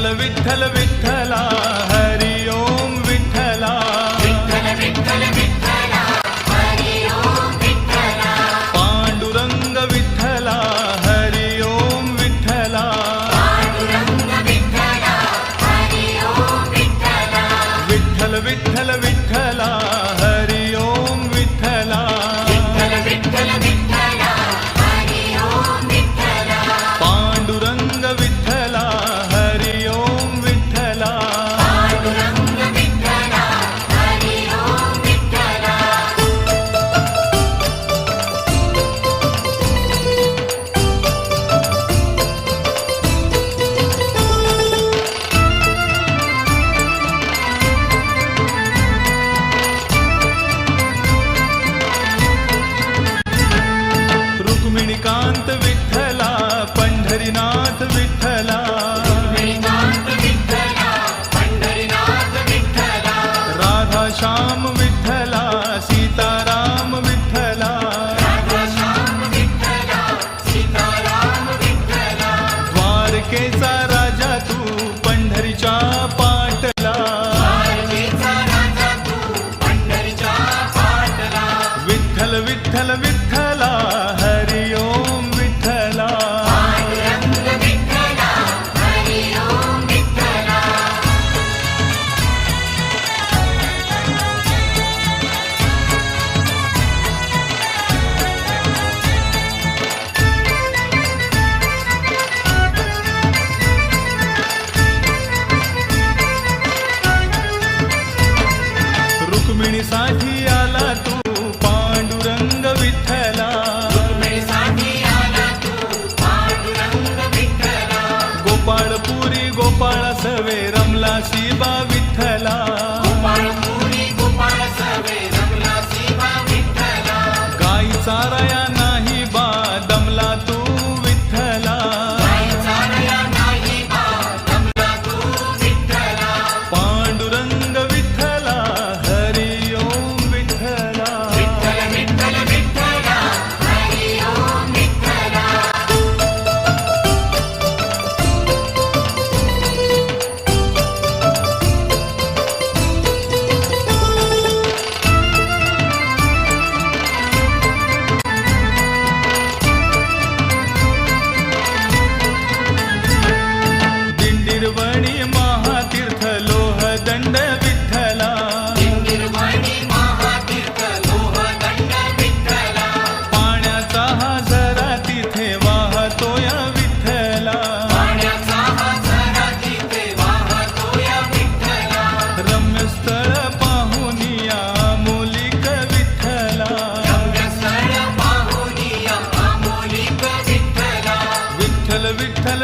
विठ्ठल विठ्ठल विठ्ठला हरि ओम विठ्ठला विठ्ठल विठ्ठल विठ्ठला हरि ओम विठ्ठला पांडुरंग विठ्ठला हरि ओम विठ्ठला पांडुरंग विठ्ठला हरि ओम विठ्ठला विठ्ठल विठ्ठल विठ्ठला हरि ओम विठ्ठला विठ्ठल विठ्ठल विठ्ठला हरि ओम विठ्ठला पांडुरंग विठ्ठला हरि ओम विठ्ठला पांडुरंग विठ्ठला हरि ओम विठ्ठला रुक्मिणीकांत विठ्ठला पंढरीनाथ विठ्ठला रुक्मिणीकांत विठ्ठला पंढरीनाथ विठ्ठला राधा श्याम विठ्ठला सीताराम विठ्ठला राधाश्याम विठ्ठला सीताराम विठ्ठला द्वारकेचा राजा तू पंढरीच्या पाटला द्वारकेचा राजा तू पंढरीच्या पाटला विठ्ठल विठ्ठल विठ्ठला हरि ओम विठ्ठला पांडुरंग विठ्ठला हरि ओम विठ्ठला रुक्मिणीसाठी आला तू पांडुरंग विठ्ठला रुक्मिणीसाठी आला तू पांडुरंग विठ्ठला गोपाळपुरी गोपाळ सवे रमला शिबा विठ्ठला गोपाळपुरी गोपाळ सवे रमला शिवा विठ्ठला गाई चाराया नाही बा दमला तू विठ्ठला गाई चारया नाही बा दमला तू विठ्ठला पांडुरंग विठ्ठला हरि ओम विठ्ठला विठ्ठल विठ्ठल विठ्ठला हरि ओम विठ्ठला दिंडीरवणी महातीर्थ लोहदंड विठ्ठला दिंडीरवाणी महातीर्थ लोहदंड विठ्ठला पाण्याचा हा झरा तिथे वाहतोय विठ्ठला पाण्याचा हा झरा तिथे वाहतोय विठ्ठला रम्य स्थळ पाहुनिया मोलिक विठ्ठला रम्यस्थळ पाहुनिया अमोलिक विठ्ठला विठ्ठल विठ्ठल